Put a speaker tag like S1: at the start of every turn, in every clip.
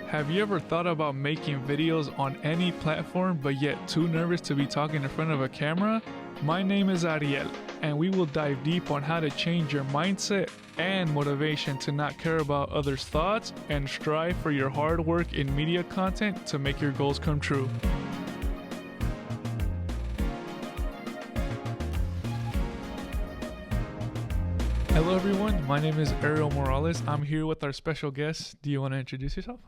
S1: Have you ever thought about making videos on any platform but yet too nervous to be talking in front of a camera? My name is Ariel, and we will dive deep on how to change your mindset and motivation to not care about others' thoughts and strive for your hard work in media content to make your goals come true. Hello everyone, my name is Ariel Morales. I'm here with our special guest. Do you want to introduce yourself?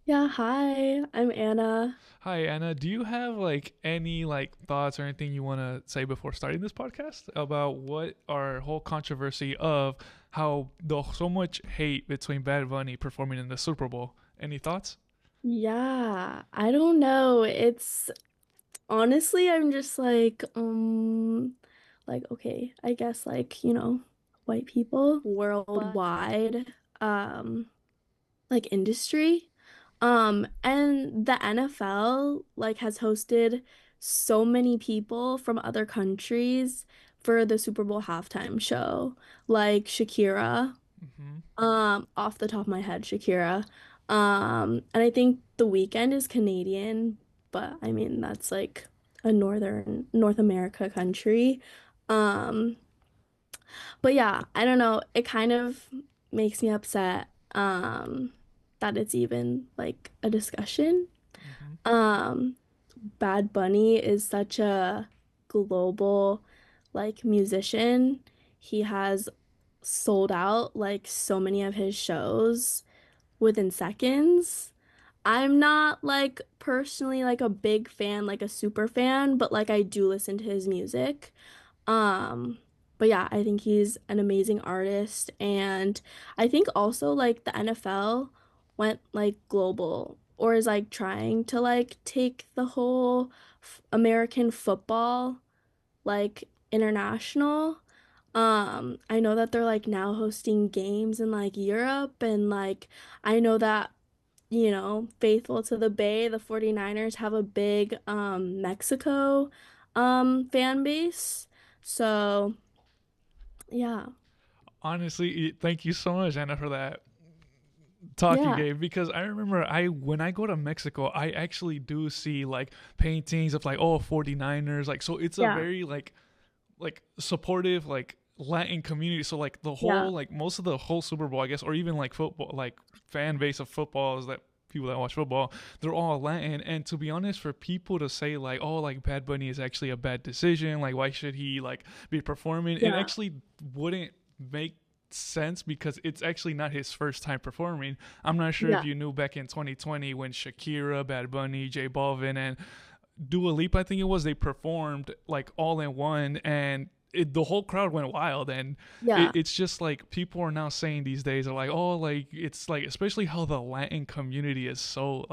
S2: Yeah, hi, I'm Anna.
S1: Hi Anna, do you have any thoughts or anything you want to say before starting this podcast about what our whole controversy of how the so much hate between Bad Bunny performing in the Super Bowl? Any thoughts?
S2: Yeah, I don't know. It's honestly, I'm just okay, I guess white people worldwide, industry. And the NFL has hosted so many people from other countries for the Super Bowl halftime show, like Shakira.
S1: Mm-hmm.
S2: Off the top of my head, Shakira. And I think The Weeknd is Canadian, but I mean that's like a northern North America country. Um, but yeah, I don't know. It kind of makes me upset that it's even like a discussion.
S1: Mm-hmm.
S2: Um, Bad Bunny is such a global musician. He has sold out like so many of his shows within seconds. I'm not like personally like a big fan, like a super fan, but like I do listen to his music. Um, but yeah, I think he's an amazing artist, and I think also like the NFL went like global or is like trying to like take the whole American football like international. I know that they're like now hosting games in like Europe, and like I know that, faithful to the Bay, the 49ers have a big Mexico fan base. So, yeah.
S1: Honestly, thank you so much, Anna, for that talk you
S2: Yeah.
S1: gave, because I remember I when I go to Mexico, I actually do see like paintings of 49ers, so it's a
S2: Yeah.
S1: very supportive Latin community. So the
S2: Yeah.
S1: whole most of the whole Super Bowl, I guess, or even football, fan base of football is that people that watch football, they're all Latin. And to be honest, for people to say Bad Bunny is actually a bad decision, why should he be performing, it
S2: Yeah.
S1: actually wouldn't make sense because it's actually not his first time performing. I'm not sure if
S2: Yeah.
S1: you knew back in 2020 when Shakira, Bad Bunny, J Balvin, and Dua Lipa, I think it was, they performed all in one, and the whole crowd went wild. And
S2: Yeah.
S1: it's just people are now saying these days are it's especially how the Latin community is so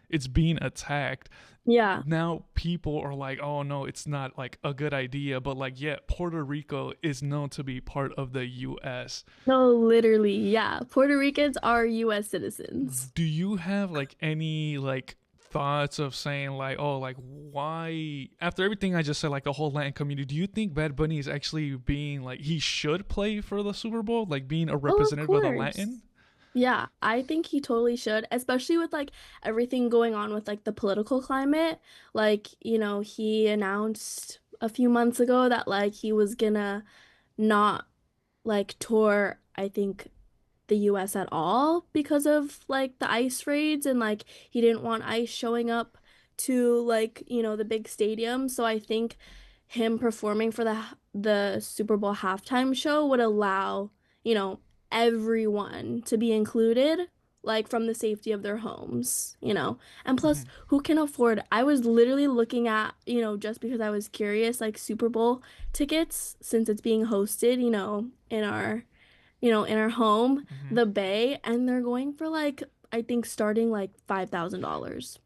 S1: it's being attacked.
S2: Yeah.
S1: Now people are oh no, it's not a good idea, but Puerto Rico is known to be part of the US.
S2: No, literally, yeah. Puerto Ricans are US citizens.
S1: Do you have any thoughts of saying why, after everything I just said, the whole Latin community, do you think Bad Bunny is actually being he should play for the Super Bowl, being a
S2: Oh, of
S1: representative of the
S2: course.
S1: Latin?
S2: Yeah, I think he totally should, especially with like everything going on with like the political climate. Like, he announced a few months ago that like he was gonna not like tour, I think, the US at all because of like the ICE raids, and like he didn't want ICE showing up to like, the big stadium. So I think him performing for the Super Bowl halftime show would allow, you know, everyone to be included, like from the safety of their homes. And plus,
S1: Mm-hmm.
S2: who can afford? I was literally looking at, just because I was curious, like Super Bowl tickets since it's being hosted, in our home,
S1: Mm-hmm.
S2: the Bay, and they're going for like I think starting like $5,000.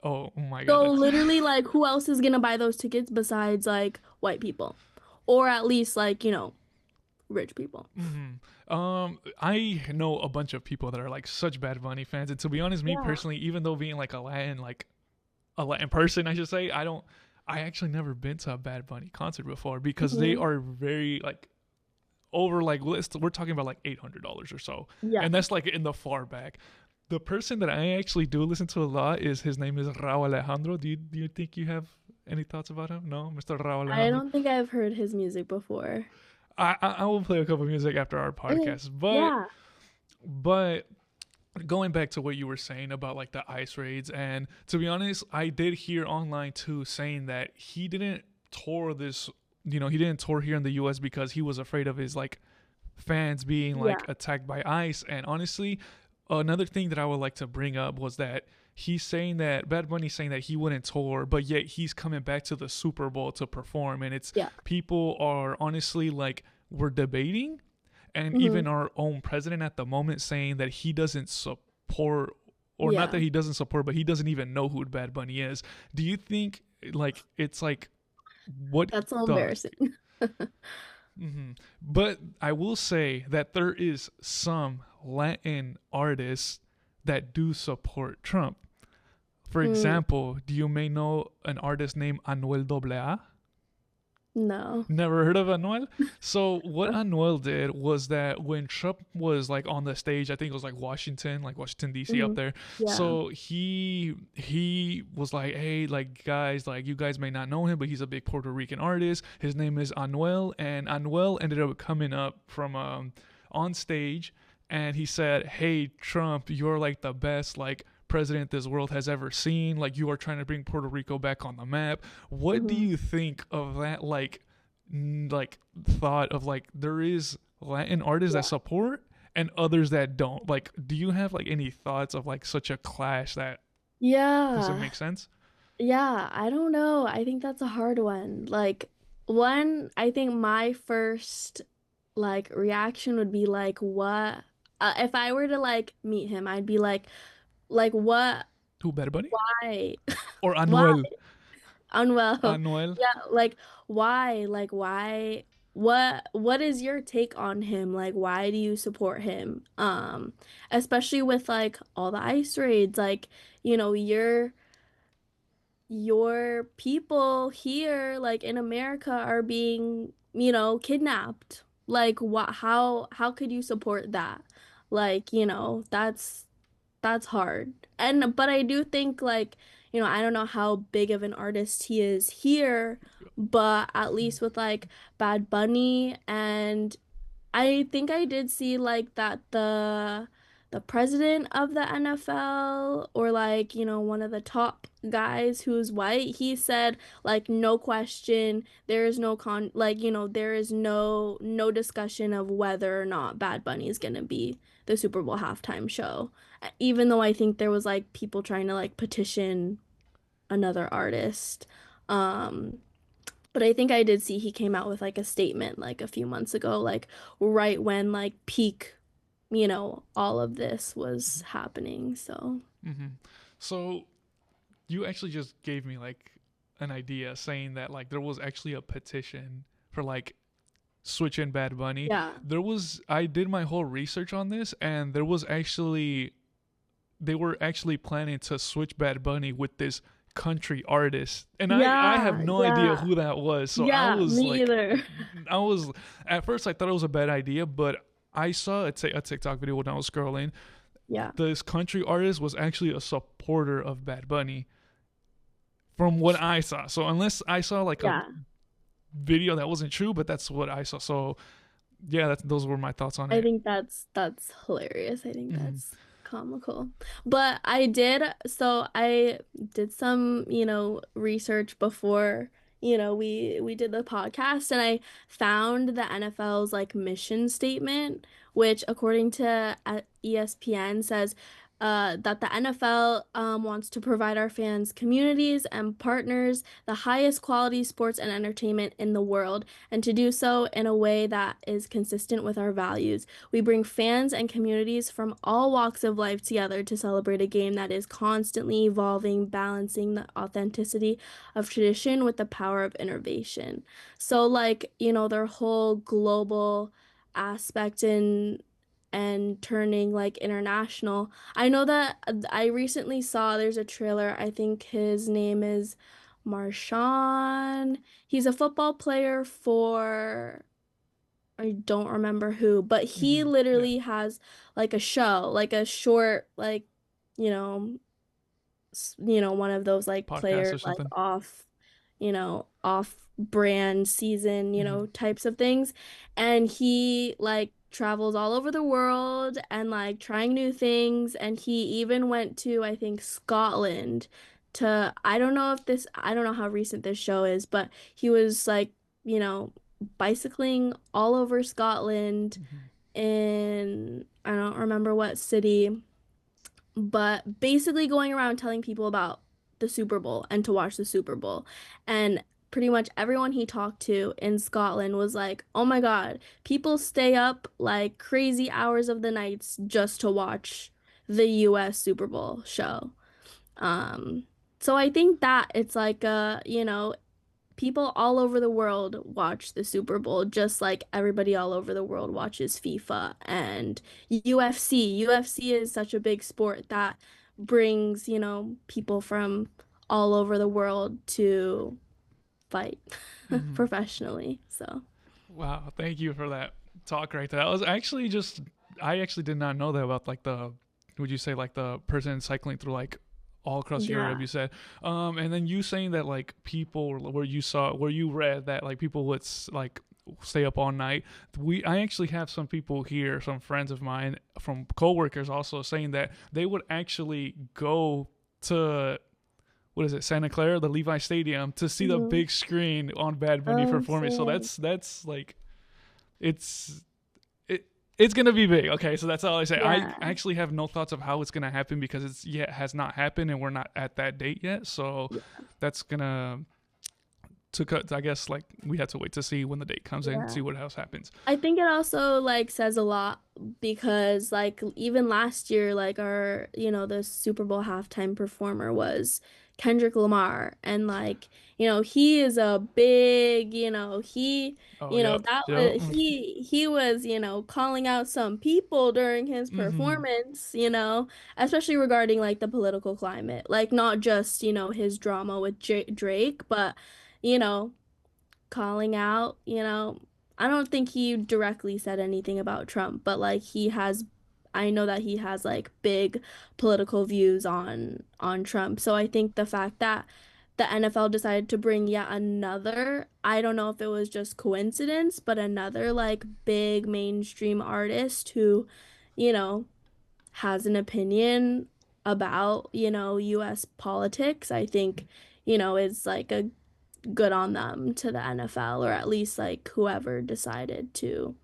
S1: Oh my
S2: So
S1: god.
S2: literally, like, who else is gonna buy those tickets besides like white people, or at least like rich people?
S1: Mm-hmm. I know a bunch of people that are such Bad Bunny fans, and to be honest, me
S2: Yeah.
S1: personally, even though being a Latin person, I should say, I actually never been to a Bad Bunny concert before because they
S2: Hmm.
S1: are very over we're talking about $800 or so,
S2: Yeah.
S1: and that's in the far back. The person that I actually do listen to a lot is his name is Raul Alejandro. Do you think you have any thoughts about him? No, Mr. Raul
S2: I
S1: Alejandro.
S2: don't think I've heard his music before.
S1: I will play a couple of music after our
S2: Okay.
S1: podcast, but
S2: Yeah.
S1: but going back to what you were saying about like the ice raids, and to be honest, I did hear online too saying that he didn't tour this. He didn't tour here in the U.S. because he was afraid of his like fans being like
S2: Yeah.
S1: attacked by ICE. And honestly, another thing that I would like to bring up was that he's saying that Bad Bunny's saying that he wouldn't tour, but yet he's coming back to the Super Bowl to perform. And it's
S2: Yeah.
S1: people are honestly like we're debating, and
S2: Hmm.
S1: even our own president at the moment saying that he doesn't support, or not
S2: Yeah.
S1: that he doesn't support, but he doesn't even know who Bad Bunny is. Do you think like it's like what
S2: That's so
S1: the
S2: embarrassing.
S1: but I will say that there is some Latin artists that do support Trump. For
S2: Mm,
S1: example, do you may know an artist named Anuel AA?
S2: no.
S1: Never heard of Anuel? So what Anuel did was that when Trump was like on the stage, I think it was like Washington D.C. up
S2: Hmm.
S1: there.
S2: Yeah.
S1: So he was like, hey, like guys, like you guys may not know him, but he's a big Puerto Rican artist. His name is Anuel, and Anuel ended up coming up from on stage, and he said, hey Trump, you're like the best like president this world has ever seen. Like you are trying to bring Puerto Rico back on the map. What do
S2: Hmm.
S1: you think of that? Like thought of like there is Latin artists that
S2: Yeah.
S1: support and others that don't. Like, do you have like any thoughts of like such a clash that doesn't
S2: Yeah.
S1: make sense?
S2: Yeah. I don't know. I think that's a hard one. Like, one, I think my first like reaction would be like, what? If I were to like meet him, I'd be like what?
S1: Who, Bad Bunny
S2: Why?
S1: or
S2: Why?
S1: Anuel?
S2: Unwell.
S1: Anuel.
S2: Yeah, like why? Like why? What is your take on him? Like why do you support him? Especially with like all the ice raids, like, your people here, like in America, are being, kidnapped. Like what how could you support that? Like, that's hard. And but I do think like, I don't know how big of an artist he is here, but at least with like Bad Bunny, and I think I did see like that the president of the NFL, or like, one of the top guys who's white, he said like no question, there is no there is no discussion of whether or not Bad Bunny is gonna be the Super Bowl halftime show. Even though I think there was like people trying to like petition another artist. Um but I think I did see he came out with like a statement like a few months ago, like right when like peak, all of this was happening. So,
S1: Mm-hmm. So you actually just gave me like an idea saying that like there was actually a petition for like switching Bad Bunny.
S2: yeah.
S1: I did my whole research on this, and there was actually they were actually planning to switch Bad Bunny with this country artist, and I have
S2: Yeah,
S1: no idea
S2: yeah.
S1: who that was. So I
S2: Yeah,
S1: was
S2: me
S1: like,
S2: either.
S1: I was at first I thought it was a bad idea, but I saw a TikTok video when I was scrolling.
S2: Yeah.
S1: This country artist was actually a supporter of Bad Bunny, from what I saw. So unless I saw like a
S2: Yeah.
S1: video that wasn't true, but that's what I saw. So yeah, those were my thoughts on
S2: I
S1: it.
S2: think that's hilarious. I think
S1: Mm-hmm.
S2: that's comical. But I did some, research before, we did the podcast, and I found the NFL's like mission statement, which according to ESPN says that the NFL wants to provide our fans, communities, and partners the highest quality sports and entertainment in the world, and to do so in a way that is consistent with our values. We bring fans and communities from all walks of life together to celebrate a game that is constantly evolving, balancing the authenticity of tradition with the power of innovation. So, like, their whole global aspect and turning like international. I know that I recently saw there's a trailer. I think his name is Marshawn. He's a football player for I don't remember who, but he
S1: Mm-hmm. Yeah.
S2: literally has like a show, like a short, like you know, one of those like
S1: Podcasts
S2: player
S1: or
S2: like
S1: something.
S2: off brand season,
S1: Hmm.
S2: types of things. And he like travels all over the world and like trying new things. And he even went to, I think, Scotland to, I don't know how recent this show is, but he was like, you know, bicycling all over Scotland
S1: Hmm.
S2: in, I don't remember what city, but basically going around telling people about the Super Bowl and to watch the Super Bowl. And pretty much everyone he talked to in Scotland was like, "Oh my God, people stay up like crazy hours of the nights just to watch the US Super Bowl show." Um, so I think that it's like people all over the world watch the Super Bowl, just like everybody all over the world watches FIFA and UFC. UFC is such a big sport that brings, people from all over the world to fight
S1: Hmm.
S2: professionally. So,
S1: Wow, thank you for that talk right there. That was actually just I actually did not know that about like the would you say like the person cycling through like all across Europe
S2: yeah.
S1: you said and then you saying that like people where you read that like people would like stay up all night. I actually have some people here, some friends of mine from coworkers also saying that they would actually go to what is it, Santa Clara, the Levi Stadium, to see the
S2: Mhm.
S1: big screen on Bad Bunny
S2: Oh,
S1: performing. So
S2: sick.
S1: that's like it's it's gonna be big. Okay, so that's all I say. I
S2: Yeah.
S1: actually have no thoughts of how it's gonna happen because it has not happened and we're not at that date yet. So
S2: Yeah.
S1: that's gonna to cut. I guess like we have to wait to see when the date comes in,
S2: Yeah.
S1: see what else happens.
S2: I think it also like says a lot because like even last year like the Super Bowl halftime performer was Kendrick Lamar and like he is a big
S1: Oh yep,
S2: that
S1: yep.
S2: was he was calling out some people during his
S1: Mm-hmm.
S2: performance, especially regarding like the political climate, like not just his drama with Drake, but you know calling out, I don't think he directly said anything about Trump, but like I know that he has like big political views on Trump. So I think the fact that the NFL decided to bring yet another, I don't know if it was just coincidence, but another like big mainstream artist who, you know, has an opinion about, US politics, I think, is like a good on them to the NFL, or at least like whoever decided to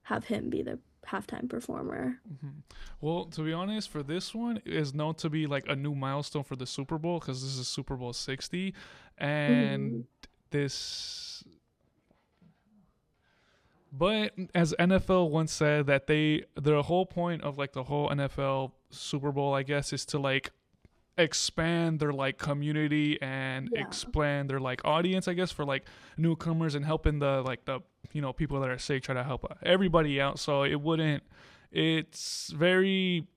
S2: have him be the halftime performer.
S1: Mm-hmm. Well, to be honest, for this one it is known to be like a new milestone for the Super Bowl because this is Super Bowl 60,
S2: Hmm.
S1: and this but as NFL once said that their whole point of like the whole NFL Super Bowl, I guess, is to like expand their like community and
S2: Yeah.
S1: expand their like audience, I guess, for like newcomers and helping the people that are sick, try to help everybody out. So it wouldn't. It's very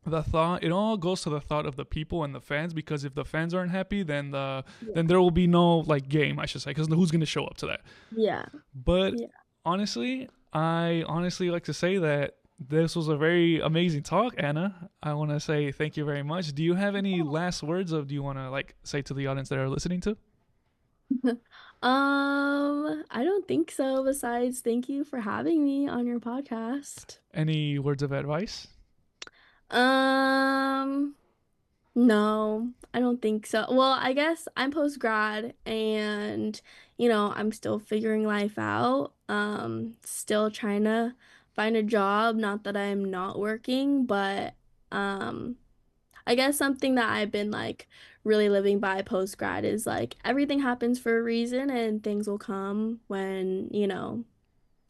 S1: the thought. It all goes to the thought of the people and the fans because if the fans aren't happy, then
S2: Yeah.
S1: there will be no like game, I should say, because who's gonna show up to that?
S2: Yeah.
S1: But
S2: Yeah.
S1: honestly, I honestly like to say that this was a very amazing talk, Anna. I want to say thank you very much. Do you have any last words of do you want to like say to the audience that are listening to?
S2: I don't think so. Besides, thank you for having me on your podcast.
S1: Any words of advice?
S2: Um, No, I don't think so. Well, I guess I'm post grad and I'm still figuring life out. Still trying to find a job, not that I'm not working, but um I guess something that I've been like really living by post grad is like everything happens for a reason and things will come when,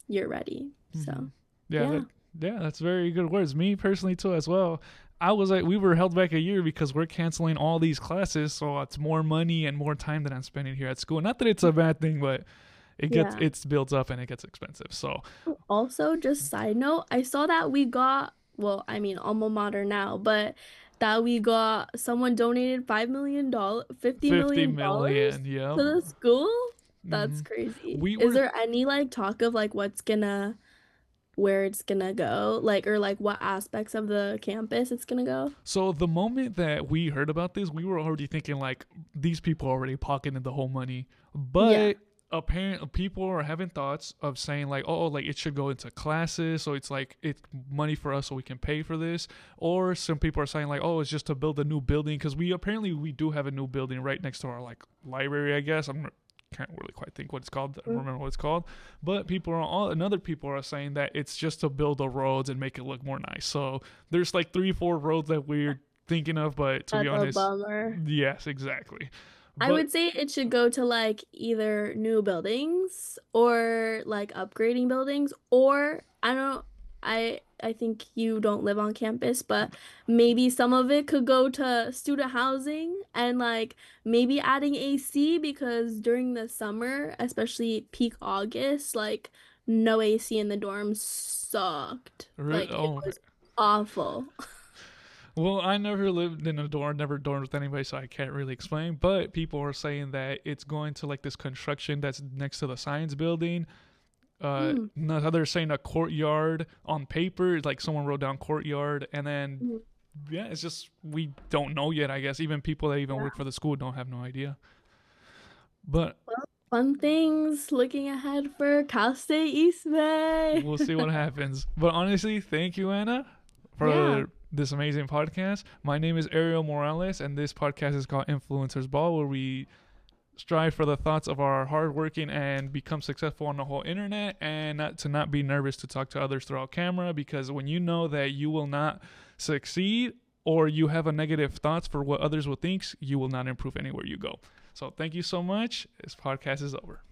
S2: you're ready.
S1: Mm-hmm.
S2: So,
S1: Yeah,
S2: yeah.
S1: that's very good words. Me personally too as well. I was like we were held back a year because we're canceling all these classes, so it's more money and more time that I'm spending here at school. Not that it's a bad thing, but
S2: Yeah.
S1: it's built up and it gets expensive. So
S2: Also, just side note, I saw that we got, well, I mean, alma mater now, but that we got someone donated $5 million, $50
S1: 50
S2: million
S1: million,
S2: dollars
S1: yep.
S2: to the school. That's
S1: Mm-hmm.
S2: crazy.
S1: We
S2: Is
S1: were
S2: there any like talk of like what's gonna where it's gonna go, like, or like what aspects of the campus it's gonna go?
S1: So the moment that we heard about this, we were already thinking like these people are already pocketing the whole money.
S2: Yeah.
S1: But apparently people are having thoughts of saying like, oh, like it should go into classes, so it's like it's money for us so we can pay for this. Or some people are saying like, oh, it's just to build a new building because we do have a new building right next to our like library, I guess. I'm can't really quite think what it's called. I don't remember what it's called. But people are all and other people are saying that it's just to build the roads and make it look more nice. So there's like 3 4 roads that we're thinking of, but to be
S2: That's a
S1: honest,
S2: bummer.
S1: yes, exactly.
S2: I
S1: But
S2: would say it should go to like either new buildings or like upgrading buildings, or I don't I think you don't live on campus, but maybe some of it could go to student housing and like maybe adding AC because during the summer, especially peak August, like no AC in the dorms sucked. Like it
S1: oh,
S2: was awful.
S1: well, I never lived in a dorm, never dormed with anybody, so I can't really explain. But people are saying that it's going to like this construction that's next to the science building.
S2: Mm.
S1: No, they're saying a courtyard on paper, like someone wrote down courtyard, and then
S2: Mm.
S1: yeah, it's just we don't know yet. I guess even people that even
S2: Yeah.
S1: work for the school don't have no idea. But
S2: Well, fun things looking ahead for Cal State East Bay.
S1: we'll see what happens. But honestly, thank you, Anna,
S2: Yeah.
S1: for this amazing podcast. My name is Ariel Morales, and this podcast is called Influencers Ball, where we strive for the thoughts of our hardworking and become successful on the whole internet, and not be nervous to talk to others throughout camera, because when you know that you will not succeed or you have a negative thoughts for what others will think, you will not improve anywhere you go. So thank you so much. This podcast is over.